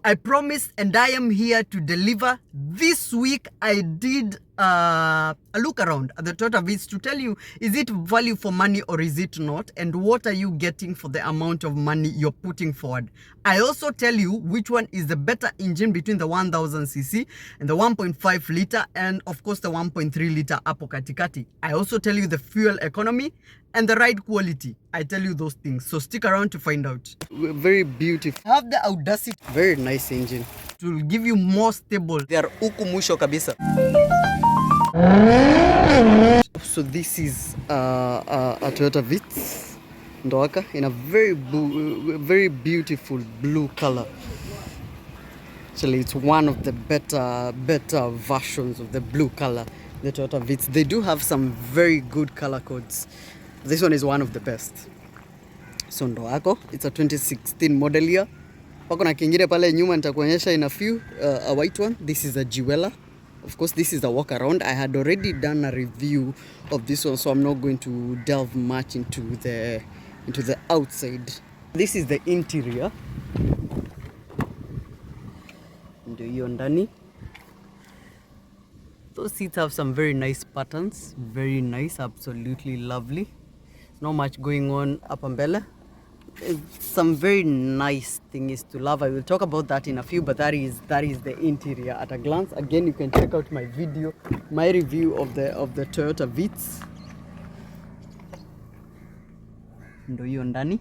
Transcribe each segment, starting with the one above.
I promised and I am here to deliver. This week I did a look around at the Toyota Vitz to tell you, is it value for money or is it not? And what are you getting for the amount of money you're putting forward? I also tell you which one is the better engine between the 1000cc and the 1.5 liter and of course the 1.3 liter hapo katikati. I also tell you the fuel economy and the ride quality. I tell you those things, so stick around to find out. Very beautiful. Have the audacity. Very nice engine. It will give you more stable. They are huku mwisho kabisa. So this is a Toyota Vitz Ndoaka in a very beautiful blue color. Actually, it's one of the better versions of the blue color, the Toyota Vitz. They do have some very good color codes. This one is one of the best. So Ndoako, it's a 2016 model year. Pako na kingine pale nyuma nitakuonyesha in a few, a white one. This is a Jewela. Of course, this is a walk around. I had already done a review of this one, so I'm not going to delve much into the outside. This is the interior. Ndio hiyo ndani. Those seats have some very nice patterns. Very nice, absolutely lovely. Not much going on up mbele. Some very nice things to love. I will talk about that in a few, but that is the interior at a glance. Again, you can check out my video, my review of the Toyota Vitz. Ndio hiyo ndani.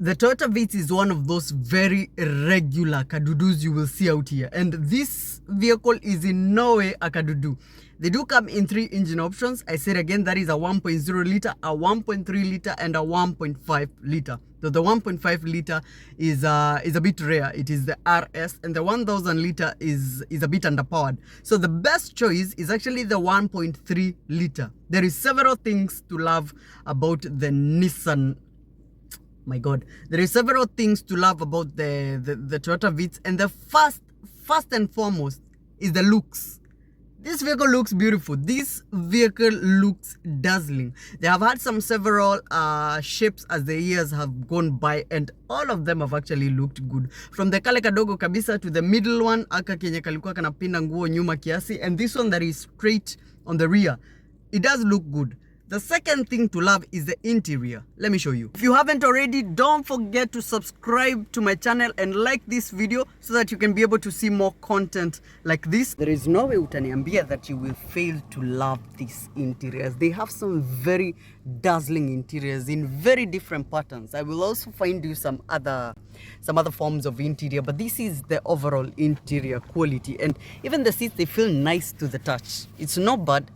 The Toyota Vitz is one of those very regular Kadudus you will see out here. And this vehicle is in no way a Kadudu. They do come in 3 engine options. I said again, that is a 1.0 liter, a 1.3 liter, and a 1.5 liter. So the 1.5 liter is a bit rare. It is the RS, and the 1000 liter is a bit underpowered. So the best choice is actually the 1.3 liter. There is several things to love about the Nissan. My God, there is several things to love about the Toyota Vitz, and the first and foremost is the looks. This vehicle looks beautiful. This vehicle looks dazzling. They have had several shapes as the years have gone by, and all of them have actually looked good. From the kale kadogo kabisa to the middle one, aka kenye kalikuwa kanapinda nguo nyuma kiasi, and this one that is straight on the rear. It does look good. The second thing to love is the interior. Let me show you. If you haven't already, don't forget to subscribe to my channel and like this video so that you can be able to see more content like this. There is no way utaniambia that you will fail to love these interiors. They have some very dazzling interiors in very different patterns. I will also find you some other forms of interior, but this is the overall interior quality. And even the seats, they feel nice to the touch. It's not bad.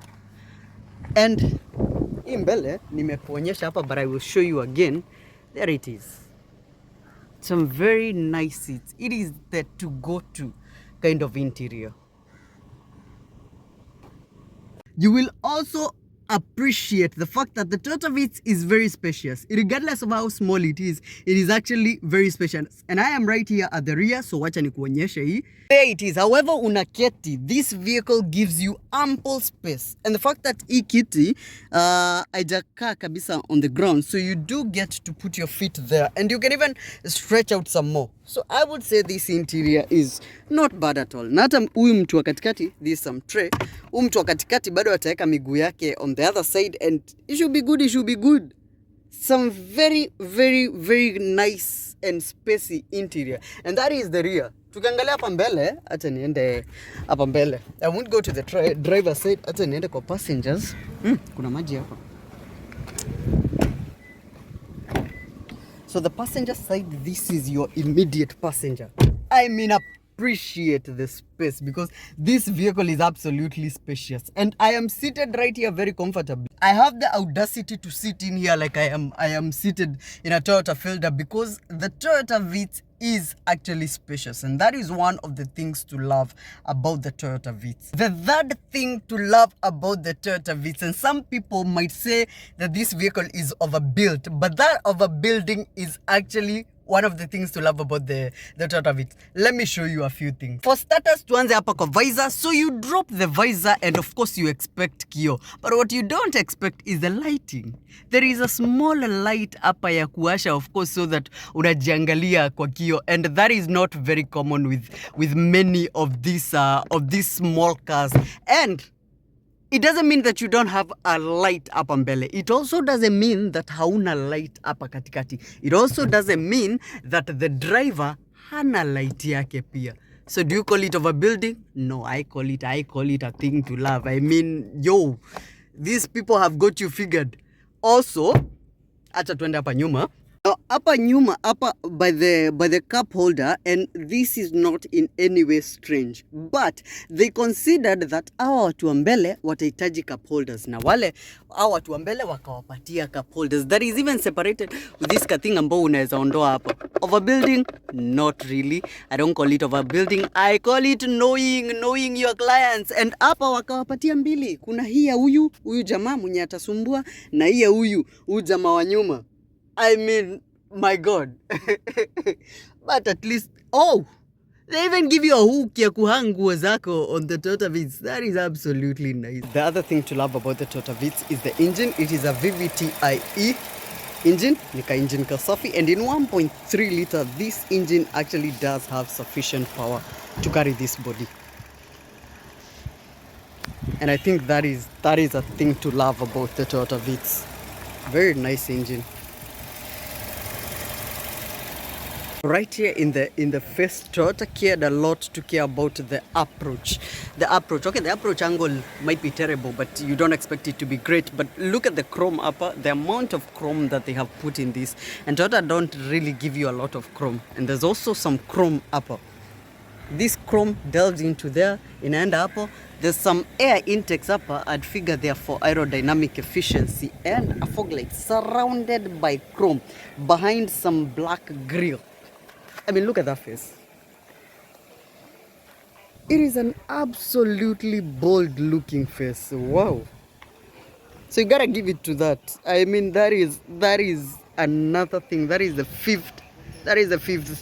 And mbele nimekuonyesha hapa, but I will show you again. There it is. Some very nice seats. It is the to-go-to kind of interior. You will also appreciate the fact that the Toyota Vitz is very spacious. Regardless of how small it is actually very spacious. And I am right here at the rear, so wacha nikuonyeshe hii. There it is. However unaketi, this vehicle gives you ample space. And the fact that hii kiti haijakaa kabisa on the ground, so you do get to put your feet there, and you can even stretch out some more. So I would say this interior is not bad at all. Na hata huyu mtu wa katikati, this is some tray. Huyu mtu wa katikati bado ataweka miguu yake on the other side, and it should be good. Some very nice and spacey interior. And that is the rear. Tukiangalia hapa mbele, acha niende hapa mbele. I won't go to the driver side, acha niende kwa passengers. Kuna maji hapa. So the passenger side, this is your immediate passenger. I mean, appreciate the space because this vehicle is absolutely spacious, and I am seated right here very comfortably. I have the audacity to sit in here like I am seated in a Toyota Fielder because the Toyota Vitz is actually spacious, and that is one of the things to love about the Toyota Vitz. The third thing to love about the Toyota Vitz, and some people might say that this vehicle is overbuilt, but that overbuilding is actually one of the things to love about the Toyota Vitz. Let me show you a few things. For starters, tuanze hapa kwa visor. So you drop the visor and of course you expect kioo. But what you don't expect is the lighting. There is a small light hapa ya kuwasha, of course, so that unajiangalia kwa kioo, and that is not very common with many of these small cars. And it doesn't mean that you don't have a light hapa mbele. It also doesn't mean that hauna light hapa katikati. It also doesn't mean that the driver hana light yake pia. So do you call it overbuilding? No, I call it a thing to love. I mean, yo, these people have got you figured. Also, acha tuende hapa nyuma. Hapa nyuma, hapa by the cup holder, and this is not in any way strange, but they considered that hawa watu wa mbele watahitaji cup holders, na wale hawa watu wa mbele wakawapatia cup holders. That is even separated with this thing ambao unaweza ondoa hapa. Overbuilding? Not really. I don't call it overbuilding. I call it knowing your clients. And hapa wakawapatia mbili. Kuna hii ya huyu jamaa mwenye atasumbua, na hii ya huyu jamaa wa nyuma. I mean, my God. But at least, they even give you a hook ya kuhang nguo zako on the Toyota Vitz. That is absolutely nice. The other thing to love about the Toyota Vitz is the engine. It is a VVT-IE engine, nika engine kasafi, and in 1.3 liter, this engine actually does have sufficient power to carry this body. And I think that is a thing to love about the Toyota Vitz. Very nice engine. Right here in the first Toyota cared a lot to care about the approach. Okay, the approach angle might be terrible, but you don't expect it to be great. But look at the chrome upper, the amount of chrome that they have put in this. And Toyota don't really give you a lot of chrome. And there's also some chrome upper. This chrome delves into there, inaenda hapo. There's some air intakes upper. I'd figure they're for aerodynamic efficiency, and a fog light surrounded by chrome behind some black grille. I mean, look at that face. It is an absolutely bold looking face. Wow. So you gotta give it to that. I mean, that is another thing. That is the fifth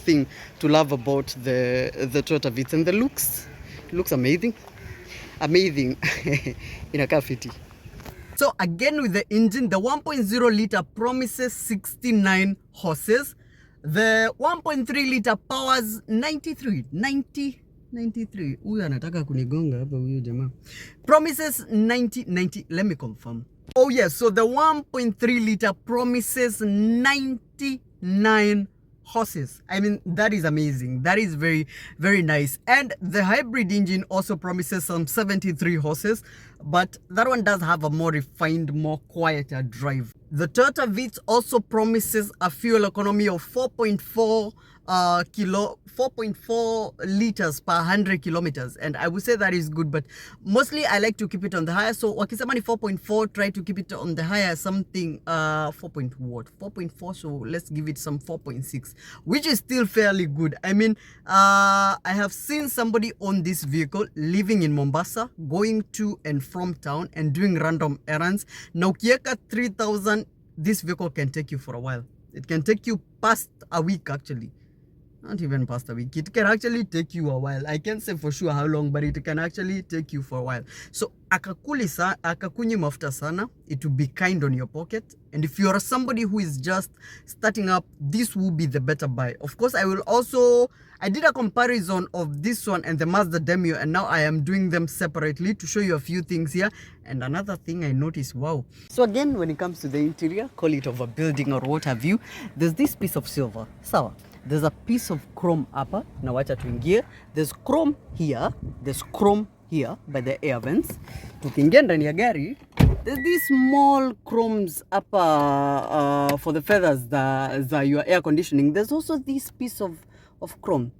thing to love about the Toyota Vitz. And the looks amazing. Amazing. Inakaa fiti. So again, with the engine, the 1.0 liter promises 69 horses. The 1.3 liter powers 93. Huyu anataka kunigonga hapa huyu jamaa. Promises 90. Let me confirm. Oh yes, so the 1.3 liter promises 99 horses. I mean, that is amazing. That is very, very nice. And the hybrid engine also promises some 73 horses, but that one does have a more refined, more quieter drive. The Toyota Vitz also promises a fuel economy of 4.4 liters per 100 kilometers, and I would say that is good, but mostly I like to keep it on the higher. So wakisema ni 4.4, try to keep it on the higher, something 4.4, so let's give it some 4.6, which is still fairly good. I mean, I have seen somebody on this vehicle living in Mombasa, going to and from town and doing random errands. Now ukieka 3,000, this vehicle can take you for a while. It can take you past a week, actually. Not even past a week. It can actually take you a while. I can't say for sure how long, but it can actually take you for a while. So akakunyi mafuta sana. It will be kind on your pocket. And if you are somebody who is just starting up, this will be the better buy. Of course, I did a comparison of this one and the Mazda Demio, and now I am doing them separately to show you a few things here. And another thing I noticed, wow. So again, when it comes to the interior, call it overbuilding or what have you, there's this piece of silver. Sawa. There's a piece of chrome upper. Now wacha tuingie. There's chrome here. There's chrome here by the air vents. Tukiingia ndani ya gari, there's these small chromes upper for the feathers, your air conditioning. There's also this piece of chrome.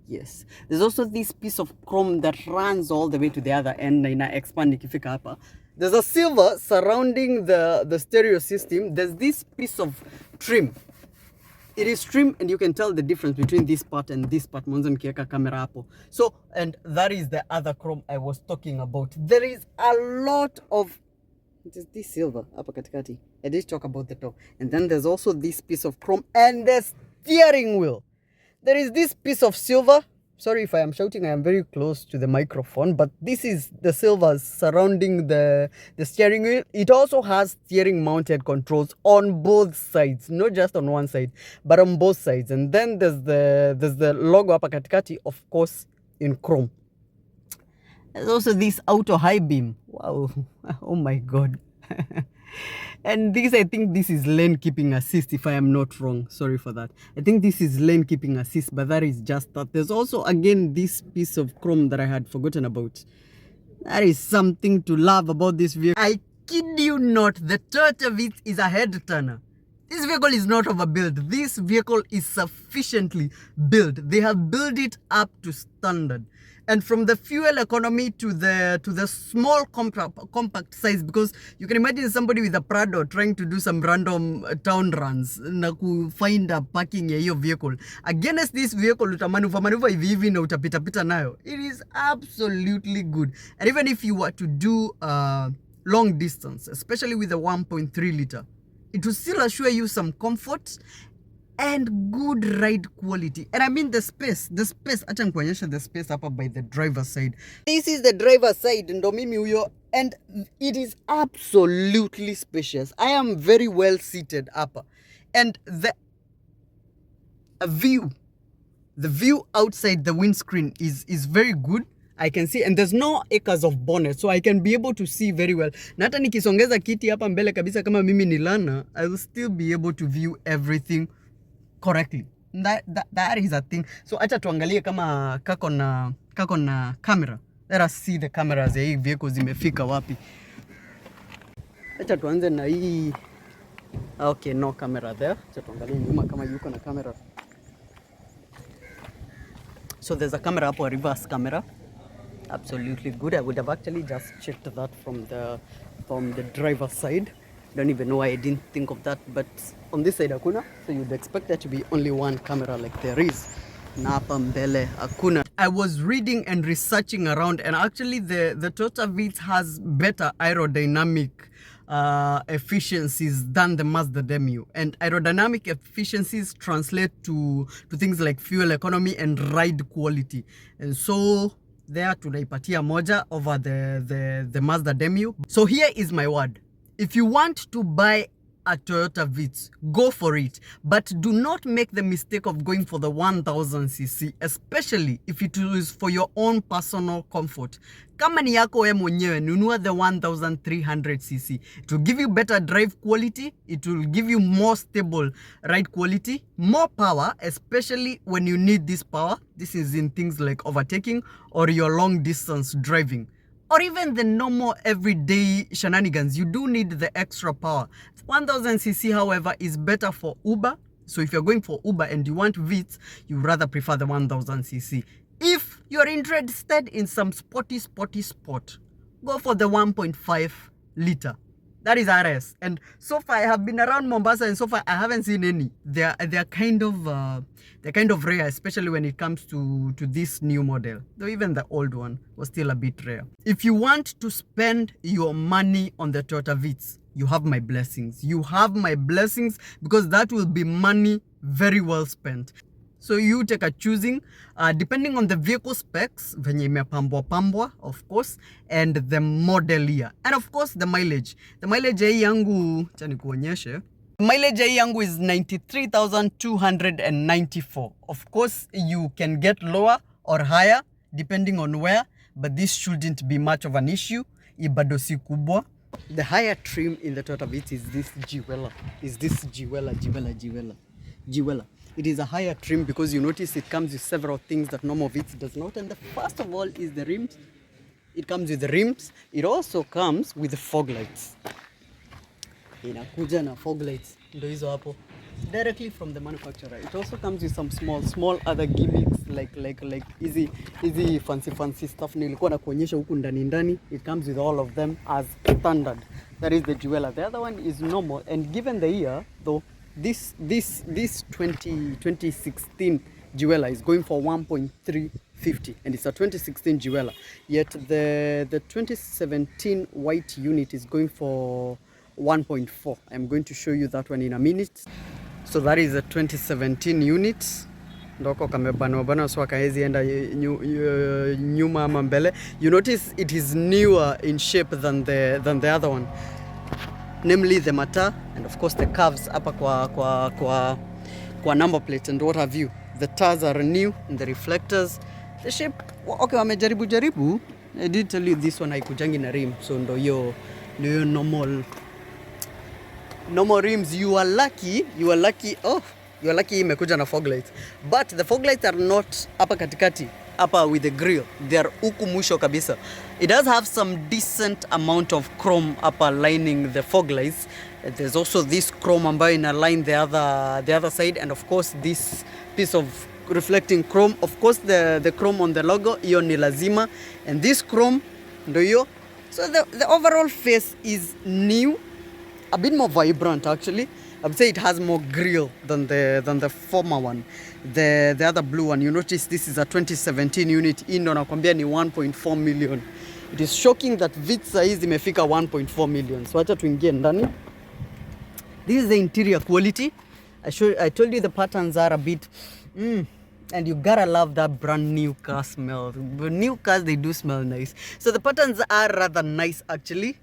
Yes. There's also this piece of chrome that runs all the way to the other end na ina expand ikifika hapa. There's a silver surrounding the stereo system. There's this piece of trim. It is trim, and you can tell the difference between this part and this part. Mwanzo nikiweka kamera hapo. So, and that is the other chrome I was talking about. There is a lot of this silver hapa katikati. I did talk about the top. And then there's also this piece of chrome, and the steering wheel. There is this piece of silver. Sorry if I am shouting, I am very close to the microphone, but this is the silver surrounding the steering wheel. It also has steering mounted controls on both sides, not just on one side, but on both sides. And then there's the logo hapa katikati, of course, in chrome. There's also this auto high beam. Wow. Oh my God. And this, I think this is lane keeping assist, if I am not wrong. Sorry for that. I think this is lane keeping assist, but that is just that. There's also, again, this piece of chrome that I had forgotten about. That is something to love about this vehicle. I kid you not, the Toyota Vitz is a head turner. This vehicle is not overbuilt. This vehicle is sufficiently built. They have built it up to standard. And from the fuel economy to the small compact size, because you can imagine somebody with a Prado trying to do some random town runs na find a parking ya hiyo vehicle. Against this vehicle utamanuva hivi na utapita nayo. It is absolutely good. And even if you were to do long distance, especially with the 1.3 liter, it will still assure you some comfort and good ride quality. And I mean the space, acha nikuonyesha the space hapa by the driver's side. This is the driver's side, ndo mimi huyo, and it is absolutely spacious. I am very well seated hapa. And the view outside the windscreen is very good. I can see, and there's no acres of bonnet, so I can be able to see very well. Na hata nikisongeza kiti hapa mbele kabisa kama mimi ni Lana, I will still be able to view everything correctly. That is a thing. So acha tuangalie kama kako na camera. Let us see the cameras ya hii vehicle zimefika wapi. Acha tuanze na hii. Okay, no camera there. Acha tuangalie nyuma kama yuko na camera. So there's a camera hapo, a reverse camera. Absolutely good. I would have actually just checked that from the driver's side. Don't even know why I didn't think of that, but on this side hakuna, so you'd expect there to be only one camera like there is. Na hapa mbele hakuna. I was reading and researching around, and actually the Toyota Vitz has better aerodynamic efficiencies than the Mazda Demio, and aerodynamic efficiencies translate to things like fuel economy and ride quality. And so there tunaipatia moja over the Mazda Demio. So here is my word. If you want to buy a Toyota Vitz, go for it. But do not make the mistake of going for the 1000cc, especially if it is for your own personal comfort. Kama ni yako we mwenyewe, nunua the 1300cc. It will give you better drive quality. It will give you more stable ride quality, more power, especially when you need this power. This is in things like overtaking or your long distance driving, or even the normal everyday shenanigans. You do need the extra power. 1000cc, however, is better for Uber. So if you're going for Uber and you want Vitz, you rather prefer the 1000cc. If you're interested in some sporty sport, go for the 1.5 liter. That is RS. And so far I have been around Mombasa, and so far I haven't seen any. They're kind of rare, especially when it comes to this new model. Though even the old one was still a bit rare. If you want to spend your money on the Toyota Vitz, you have my blessings. You have my blessings, because that will be money very well spent. So you take a choosing, depending on the vehicle specs, venye imepambwa, of course, and the model year, and of course the mileage. The mileage ya hii yangu, acha nikuonyeshe. Mileage ya hii yangu is 93,294. Of course, you can get lower or higher depending on where, but this shouldn't be much of an issue. Ibado si kubwa. The higher trim in the Toyota Vitz is this Jewela. It is a higher trim because you notice it comes with several things that normal Vitz does not. And the first of all is the rims. It comes with the rims. It also comes with the fog lights. Inakuja na fog lights. Ndo hizo hapo. Directly from the manufacturer. It also comes with some small other gimmicks like easy fancy stuff. Nilikuwa na kuonyesha huku ndani. It comes with all of them as standard. That is the Jewela. The other one is normal, and given the year though, this 2016 Jewela is going for 1.350, and it's a 2016 Jewela. Yet the 2017 white unit is going for 1.4. I'm going to show you that one in a minute. So that is a 2017 unit. Ndoko kamebana so akaezi enda nyuma ama mbele. You notice it is newer in shape than the other one. Namely the matter and of course the curves hapa kwa number plate and what have you. The tires are new and the reflectors. The shape, okay, wamejaribu. I did tell you this one haikujangi na rim. So ndo hiyo normal rims. You are lucky imekuja na fog lights. But the fog lights are not hapa katikati, hapa with the grill. They are huku mwisho kabisa. It does have some decent amount of chrome hapa lining the fog lights. There's also this chrome ambayo ina line the other side, and of course this piece of reflecting chrome. Of course the chrome on the logo, hiyo ni lazima, and this chrome ndo hiyo. So the overall face is new, a bit more vibrant actually. I would say it has more grille than the former one. The other blue one, you notice this is a 2017 unit. Hii ndo nakwambia ni 1.4 million. It is shocking that Vitz size imefika 1.4 million. So acha tuingie ndani. This is the interior quality. I told you the patterns are a bit and you gotta love that brand new car smell. The new cars, they do smell nice. So the patterns are rather nice actually.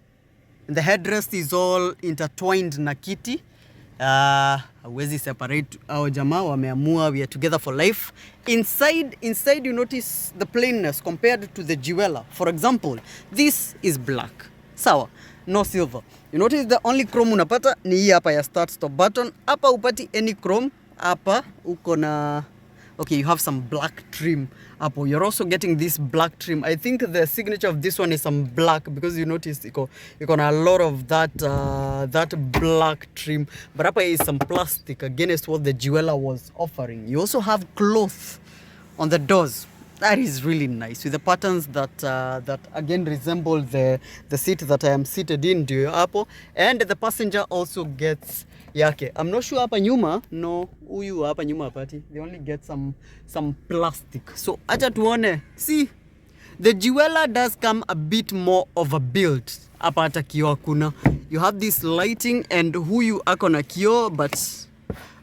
The headrest is all intertwined na kiti. Hawezi separate our jamaa, wameamua we are together for life. Inside you notice the plainness compared to the Jewela. For example, this is black. Sawa, no silver. You notice the only chrome unapata ni hii hapa ya start stop button. Hapa upati any chrome. Hapa uko na okay, you have some black trim. Hapo you're also getting this black trim. I think the signature of this one is some black because you notice iko na a lot of that black trim. But hapa is some plastic against what the Jewela was offering. You also have cloth on the doors. That is really nice with the patterns that again resemble the seat that I am seated in ndio hapo, and the passenger also gets yake. I'm not sure hapa nyuma, no, huyu hapa nyuma hapati. They only get some plastic. So acha tuone. See, the Jewela does come a bit more of a build. Hapa hata kioo kuna. You have this lighting and huyu ako na kioo but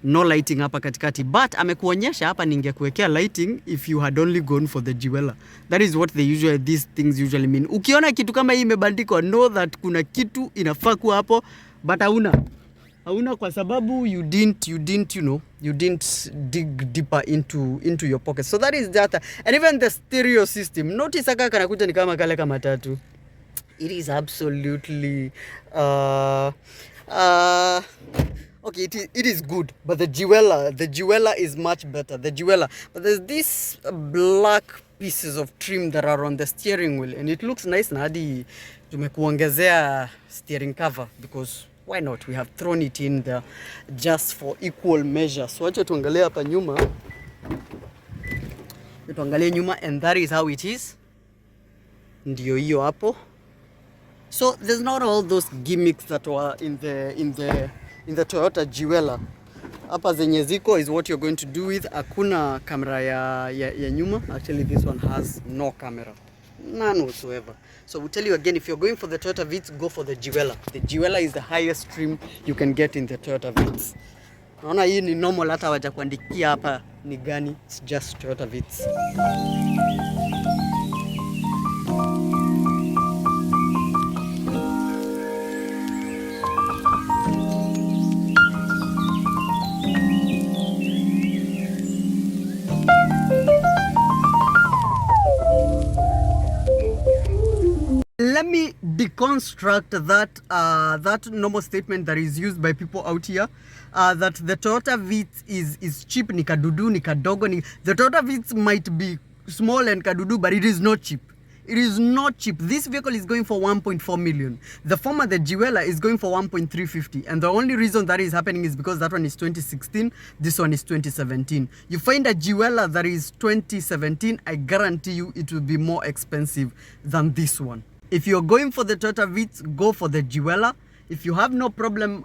no lighting hapa katikati. But amekuonyesha hapa ningekuwekea lighting if you had only gone for the Jewela. That is what these things usually mean. Ukiona kitu kama hii imebandikwa, know that kuna kitu inafaa kuwa hapo but hauna kwa sababu you didn't dig deeper into your pocket. So that is that. And even the stereo system, notice aka kanakuja ni kama kale kama tatu. It is absolutely okay, it is good, but the Jewela is much better. But there's these black pieces of trim that are on the steering wheel, and it looks nice. Na hadi tumekuongezea steering cover because why not? We have thrown it in there just for equal measure. So acha tuangalie hapa nyuma. Tuangalie nyuma, and that is how it is. Ndio hiyo hapo. So there's not all those gimmicks that were in the Toyota Jewela. Hapa zenye ziko is what you're going to do with. Hakuna camera ya nyuma. Actually this one has no camera. None whatsoever. So we'll tell you again, if you're going for the Toyota Vitz, go for the Jewela. The Jewela is the highest trim you can get in the Toyota Vitz. Naona hii ni normal, hata waja kuandikia hapa ni gani. It's just Toyota Vitz. Let me deconstruct that normal statement that is used by people out here, that the Toyota Vitz is cheap, ni kadudu, ni kadogo. The Toyota Vitz might be small and kadudu, but it is not cheap. It is not cheap. This vehicle is going for 1.4 million. The former, the Jewela, is going for 1.350. And the only reason that is happening is because that one is 2016, this one is 2017. You find a Jewela that is 2017, I guarantee you it will be more expensive than this one. If you're going for the Toyota Vitz, go for the Jewela. If you have no problem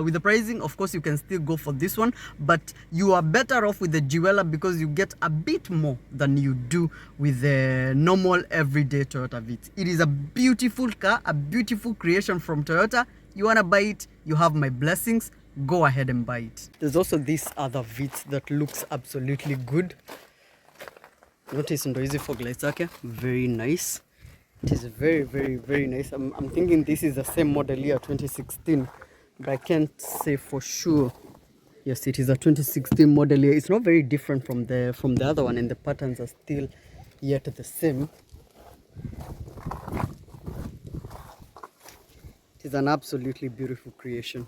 with the pricing, of course you can still go for this one, but you are better off with the Jewela because you get a bit more than you do with the normal everyday Toyota Vitz. It is a beautiful car, a beautiful creation from Toyota. You wanna buy it, you have my blessings. go ahead and buy it. There's also this other Vitz that looks absolutely good. Notice ndo hizi fog lights zake, very nice. It is very, very, very nice. I'm thinking this is the same model year 2016, but I can't say for sure. Yes, it is a 2016 model year. It's not very different from the other one, and the patterns are still yet the same. It is an absolutely beautiful creation.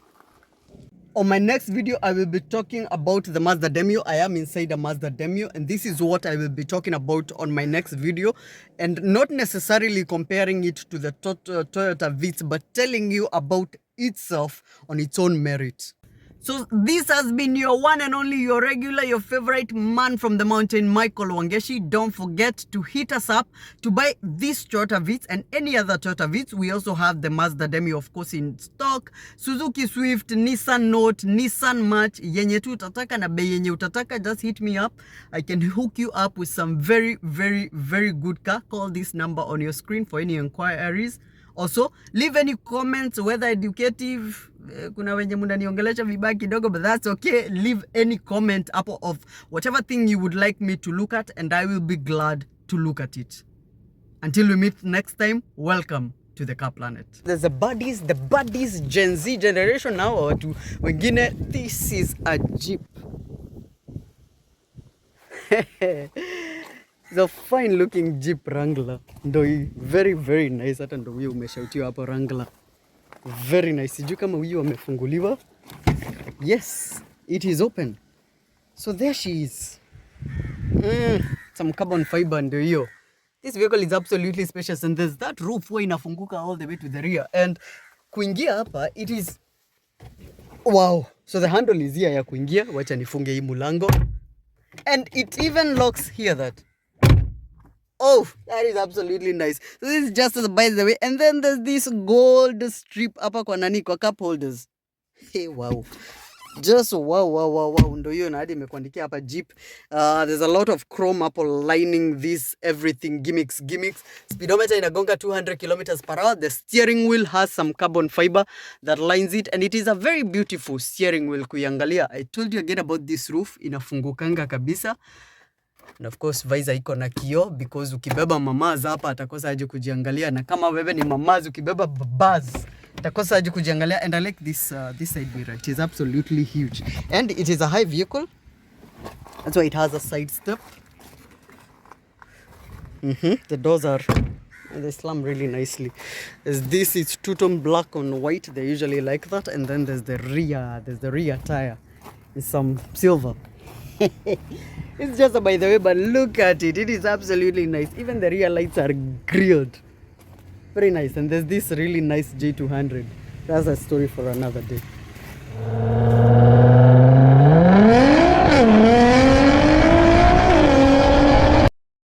On my next video, I will be talking about the Mazda Demio. I am inside a Mazda Demio, and this is what I will be talking about on my next video, and not necessarily comparing it to the Toyota Vitz, but telling you about itself on its own merit. So this has been your one and only, your regular, your favorite man from the mountain, Michael Wangeshi. Don't forget to hit us up to buy this Toyota Vitz and any other Toyota Vitz. We also have the Mazda Demio, of course, in stock. Suzuki Swift, Nissan Note, Nissan March, yenye tu utataka na bei yenye utataka, just hit me up. I can hook you up with some very, very, very good car. Call this number on your screen for any inquiries. Also, leave any comments, whether educative, kuna wenye munaniongelesha vibaya kidogo, but that's okay. Leave any comment up of whatever thing you would like me to look at, and I will be glad to look at it. Until we meet next time, welcome to the Car Planet. There's the buddies Gen Z generation now, or to wengine, this is a Jeep. The fine looking Jeep Wrangler. Ndo very, very nice. Hata ndo huyo umeshautiwa hapo Wrangler. Very nice. Sijui kama huyo amefunguliwa. Yes, it is open. So there she is. Some carbon fiber ndo hiyo. This vehicle is absolutely spacious, and there's that roof where inafunguka all the way to the rear. And kuingia hapa, it is wow. So the handle is here ya kuingia. Wacha nifunge hii mulango. And it even locks here that. Oh, that is absolutely nice. So this is just as by the way. And then there's this gold strip hapa kwa nani, kwa cup holders. Hey, wow. Just wow. Ndo hiyo na hadi imekuandikia hapa Jeep. There's a lot of chrome apple lining this everything, gimmicks. Speedometer inagonga 200 kilometers per hour. The steering wheel has some carbon fiber that lines it, and it is a very beautiful steering wheel kuiangalia. I told you again about this roof, inafungukanga kabisa. And of course visor iko na kioo, because ukibeba mamaza hapa atakosa aje kujiangalia, na kama wewe ni mamaza ukibeba babaz atakosa aje kujiangalia. And I like this side mirror. It is absolutely huge, and it is a high vehicle. That's why it has a side step. The doors are, they slam really nicely. This is two-tone black on white. They usually like that. And then there's the rear tire. It's some silver. It's just by the way, but look at it. It is absolutely nice. Even the rear lights are grilled. Very nice. And there's this really nice J200. That's a story for another day.